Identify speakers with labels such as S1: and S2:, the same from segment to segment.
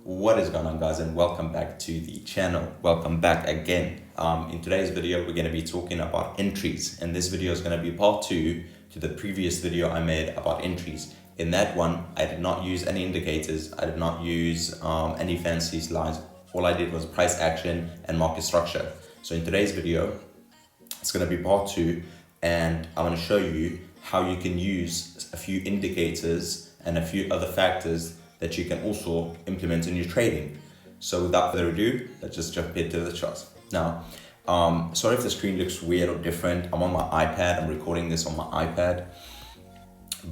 S1: What is going on, guys, and welcome back to the channel. Welcome back again. In today's video, we're going to be talking about entries, and this video is going to be part 2 to the previous video I made about entries. In that one, I did not use any indicators. I did not use any fancy slides. All I did was price action and market structure. So in today's video, it's going to be part 2, and I'm going to show you how you can use a few indicators and a few other factors that you can also implement in your trading. So without further ado, let's just jump into the charts. Now, sorry if the screen looks weird or different. I'm on my iPad. I'm recording this on my iPad.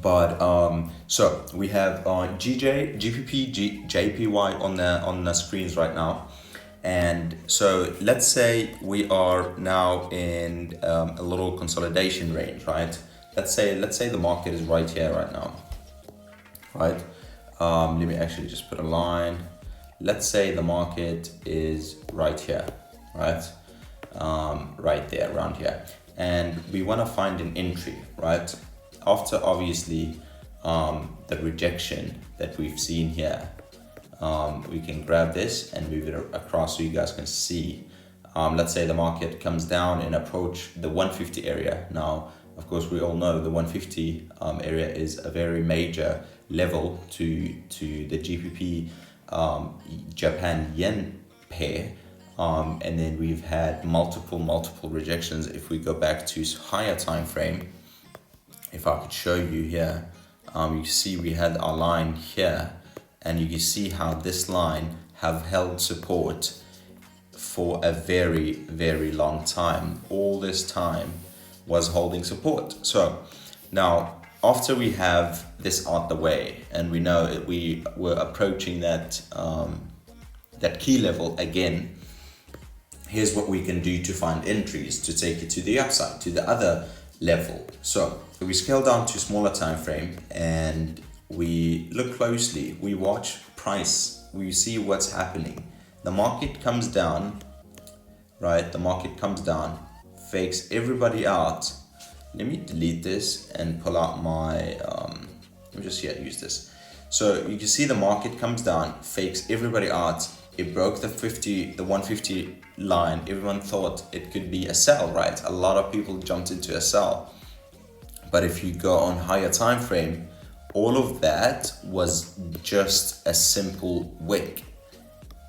S1: But so we have GJ, GPP, JPY on the screens right now. And so let's say we are now in a little consolidation range, right? Let's say the market is right here right now, right? Let me actually just put a line. Let's say the market is right here, right? Right there, around here. And we want to find an entry, right? After obviously the rejection that we've seen here, we can grab this and move it across so you guys can see. Let's say the market comes down and approach the 150 area. Now, of course, we all know the 150 area is a very major level to the GBP Japan yen pair, and then we've had multiple rejections. If we go back to higher time frame, if I could show you here, you see we had our line here, and you can see how this line have held support for a very long time. All this time was holding support. So now, after we have this out the way, and we know that we were approaching that key level again, here's what we can do to find entries to take it to the upside, to the other level. So we scale down to smaller time frame and we look closely, we watch price, we see what's happening. The market comes down, right? The market comes down, fakes everybody out. Let me delete this and pull out my, let me just use this. So you can see the market comes down, fakes everybody out. It broke the 150 line. Everyone thought it could be a sell, right? A lot of people jumped into a sell. But if you go on higher time frame, all of that was just a simple wick.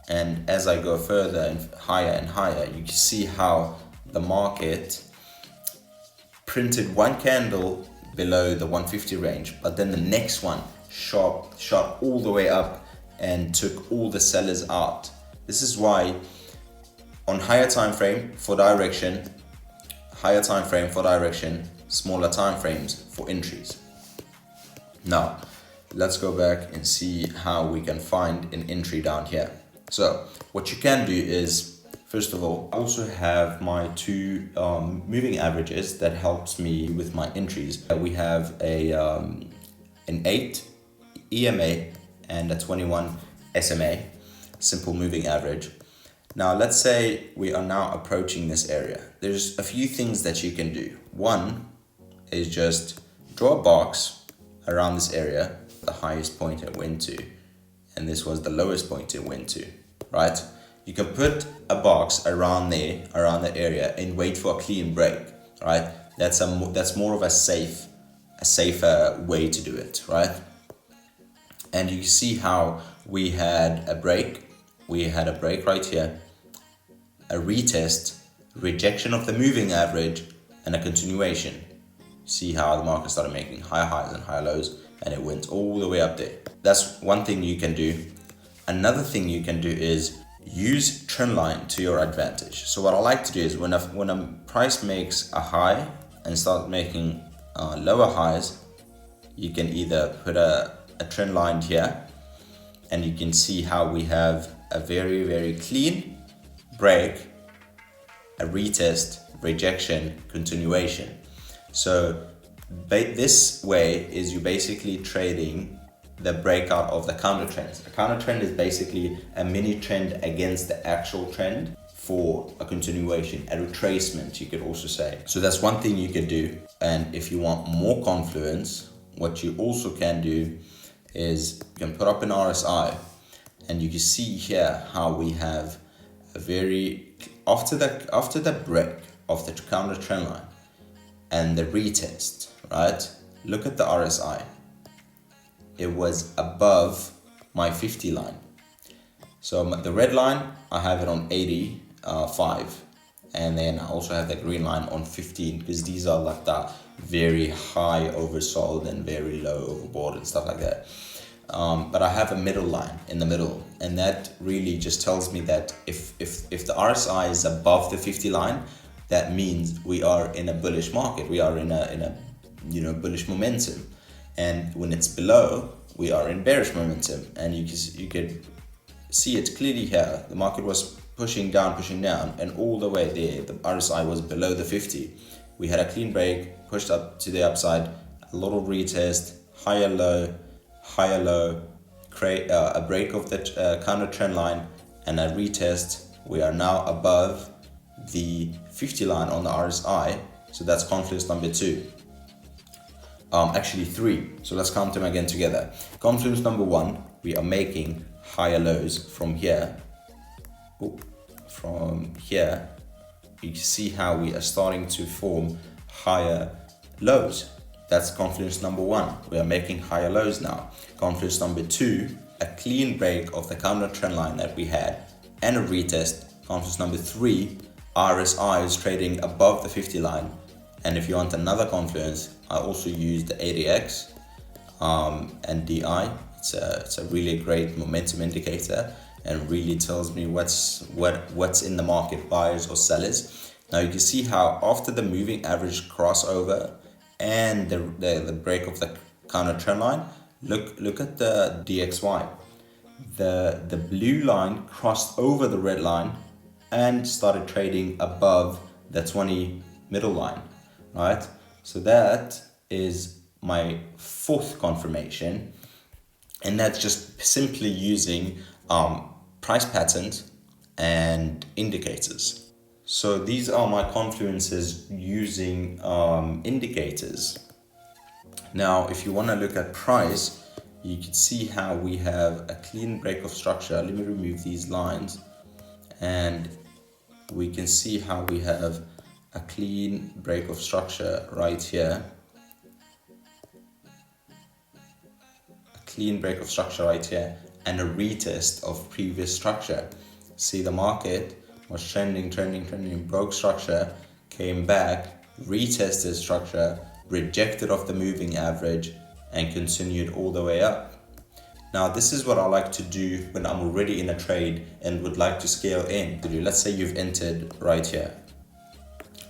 S1: And as I go further and higher, you can see how the market printed one candle below the 150 range, but then the next one shot all the way up and took all the sellers out. This is why on higher time frame for direction, smaller time frames for entries. Now, let's go back and see how we can find an entry down here. So what you can do is, first of all, I also have my 2 moving averages that helps me with my entries. We have an 8 EMA and a 21 SMA, simple moving average. Now, let's say we are now approaching this area. There's a few things that you can do. One is just draw a box around this area, the highest point it went to, and this was the lowest point it went to, right? You can put a box around there, around the area, and wait for a clean break, right? That's more of a safer way to do it, right? And you see how we had a break. We had a break right here, a retest, rejection of the moving average, and a continuation. See how the market started making higher highs and higher lows, and it went all the way up there. That's one thing you can do. Another thing you can do is use Trendline to your advantage. So what I like to do is when a price makes a high and start making lower highs, you can either put a trend line here, and you can see how we have a very clean break, a retest, rejection, continuation. So this way is you basically trading the breakout of the counter trends. A counter trend is basically a mini trend against the actual trend for a continuation, a retracement, you could also say. So that's one thing you can do. And if you want more confluence, what you also can do is you can put up an RSI And you can see here how we have a very, after the break of the counter trend line and the retest, right? Look at the RSI. It was above my 50 line. So the red line, I have it on 85. And then I also have the green line on 15, because these are like the very high oversold and very low overbought and stuff like that. But I have a middle line in the middle, and that really just tells me that if the RSI is above the 50 line, that means we are in a bullish market. We are in a bullish momentum. And when it's below, we are in bearish momentum. And you could see it clearly here. The market was pushing down, and all the way there, the RSI was below the 50. We had a clean break, pushed up to the upside, a little retest, higher low, a break of the counter trend line, and a retest. We are now above the 50 line on the RSI, so that's confluence number 2. Actually 3. So let's count them again together. Confluence number 1, we are making higher lows from here. From here, you can see how we are starting to form higher lows. That's confluence number 1. We are making higher lows now. Confluence number 2, a clean break of the counter trend line that we had and a retest. Confluence number 3, RSI is trading above the 50 line. And if you want another confluence, I also use the ADX and DI. It's a really great momentum indicator, and really tells me what's in the market, buyers or sellers. Now you can see how after the moving average crossover and the break of the counter trend line, look at the DXY. The blue line crossed over the red line and started trading above the 20 middle line, right? So that is my 4th confirmation, and that's just simply using price patterns and indicators. So these are my confluences using indicators. Now, if you want to look at price, you can see how we have a clean break of structure. Let me remove these lines, and we can see how we have a clean break of structure right here. A clean break of structure right here, and a retest of previous structure. See, the market was trending, broke structure, came back, retested structure, rejected off the moving average, and continued all the way up. Now, this is what I like to do when I'm already in a trade and would like to scale in. Let's say you've entered right here.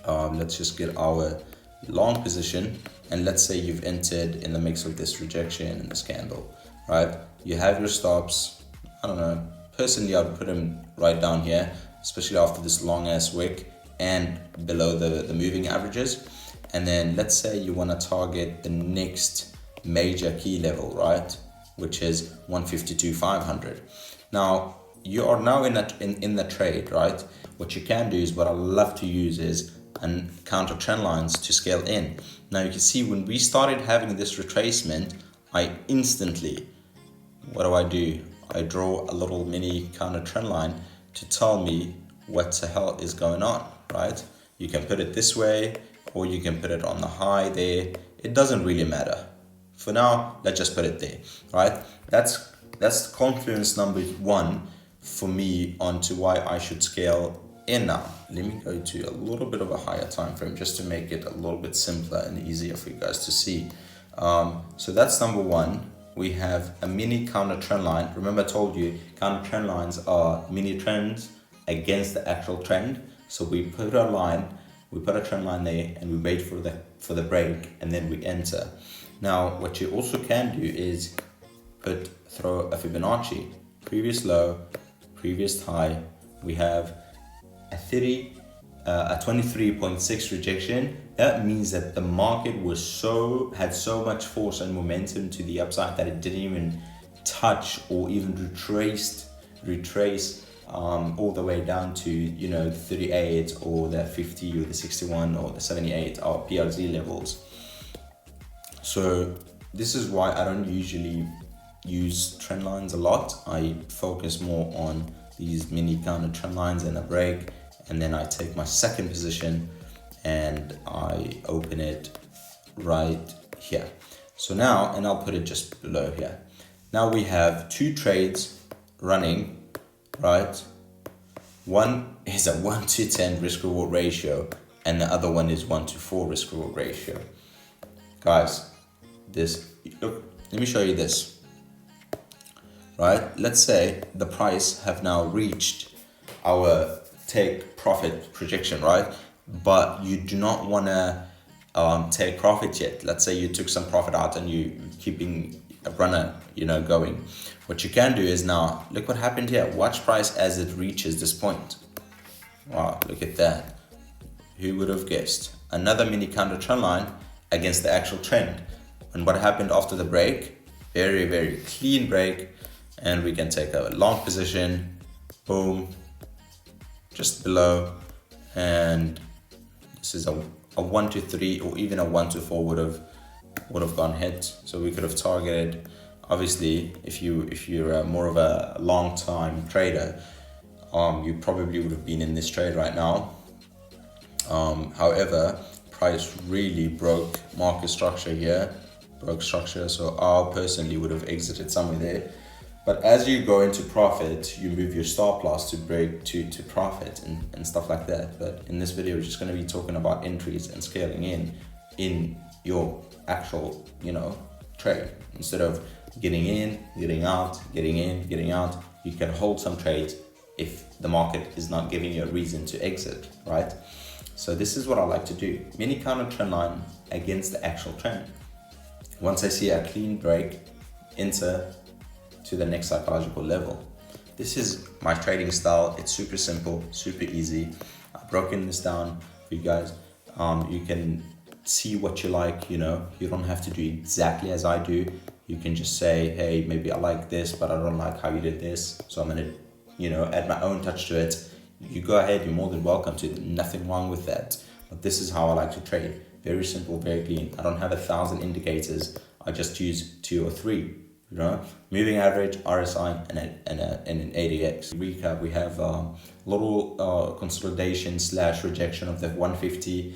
S1: Let's just get our long position, and let's say you've entered in the mix of this rejection and this candle, right? You have your stops. I don't know, personally I would put them right down here, especially after this long ass wick and below the moving averages. And then let's say you want to target the next major key level, right, which is 152.500. Now you are now in the trade, right? What you can do is, what I love to use is and counter trend lines to scale in. Now you can see when we started having this retracement, I instantly, what do? I draw a little mini counter trend line to tell me what the hell is going on, right? You can put it this way, or you can put it on the high there. It doesn't really matter. For now, let's just put it there, right? That's confluence number 1 for me onto why I should scale in now. Let me go to a little bit of a higher time frame just to make it a little bit simpler and easier for you guys to see. So that's number 1. We have a mini counter trend line. Remember I told you counter trend lines are mini trends against the actual trend. So we put a trend line there, and we wait for the break, and then we enter. Now what you also can do is throw a Fibonacci, previous low, previous high. We have a 23.6 rejection. That means that the market had so much force and momentum to the upside that it didn't even touch or even retrace all the way down to the 38 or the 50 or the 61 or the 78 or PRZ levels. So this is why I don't usually use trend lines a lot. I focus more on these mini kind of trend lines and a break, and then I take my second position and I open it right here. So now, and I'll put it just below here. Now we have two trades running, right? One is a 1-to-10 risk reward ratio, and the other one is 1-to-4 risk reward ratio. Guys, look, let me show you this. Right? Let's say the price have now reached our take profit projection, right? But you do not want to take profit yet. Let's say you took some profit out and you keeping a runner, going. What you can do is now, look what happened here. Watch price as it reaches this point. Wow, look at that. Who would have guessed? Another mini counter trend line against the actual trend. And what happened after the break? Very, very clean break. And we can take a long position. Boom. Just below. And this is a 1-to-3 or even a 1-to-4 would have gone hit. So we could have targeted. Obviously, if you're more of a long time trader, you probably would have been in this trade right now. However, price really broke market structure here, so I personally would have exited somewhere there. But as you go into profit, you move your stop loss to break to profit and stuff like that. But in this video, we're just going to be talking about entries and scaling in your actual, trade. Instead of getting in, getting out, getting in, getting out, you can hold some trades if the market is not giving you a reason to exit, right? So this is what I like to do. Mini counter trend line against the actual trend. Once I see a clean break, enter to the next psychological level. This is my trading style. It's super simple, super easy. I've broken this down for you guys. You can see what you like, you don't have to do exactly as I do. You can just say, hey, maybe I like this, but I don't like how you did this. So I'm gonna, add my own touch to it. You go ahead, you're more than welcome to. Nothing wrong with that. But this is how I like to trade. Very simple, very clean. I don't have 1,000 indicators. I just use 2 or 3. Moving average, RSI, and an ADX. Recap: we have little consolidation / rejection of the 150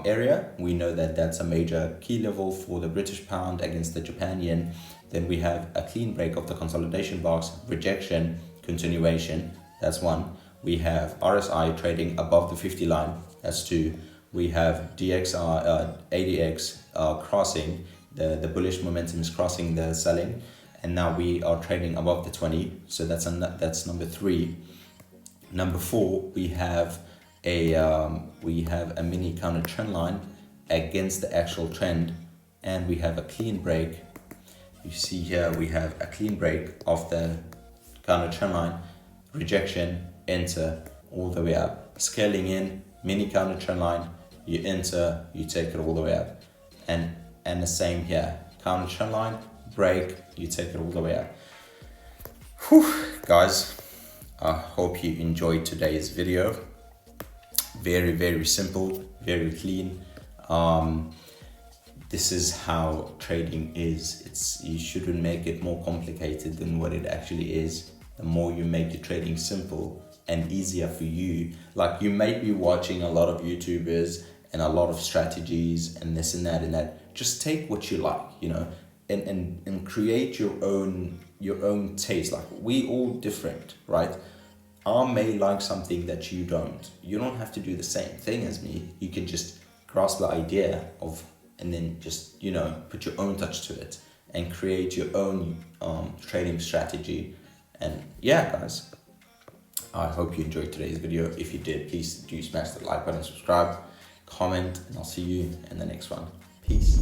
S1: area. We know that that's a major key level for the British pound against the Japan yen. Then we have a clean break of the consolidation box, rejection, continuation. That's 1. We have RSI trading above the 50 line. That's 2. We have ADX crossing. The bullish momentum is crossing the selling, and now we are trading above the 20. So that's number 3. Number 4, we have a mini counter trend line against the actual trend, and we have a clean break. You see here we have a clean break of the counter trend line, rejection, enter all the way up, scaling in, mini counter trend line, you enter, you take it all the way up, and the same here, counter trend line, break, you take it all the way up. Guys, I hope you enjoyed today's video. Very, very simple, very clean. This is how trading is. You shouldn't make it more complicated than what it actually is. The more you make your trading simple and easier for you, like you might be watching a lot of YouTubers and a lot of strategies and this and that. Just take what you like, and create your own taste. Like, we all different, right? I may like something that you don't. You don't have to do the same thing as me. You can just grasp the idea of, and then just, put your own touch to it and create your own trading strategy. And yeah, guys, I hope you enjoyed today's video. If you did, please do smash the like button, subscribe, comment, and I'll see you in the next one. Peace.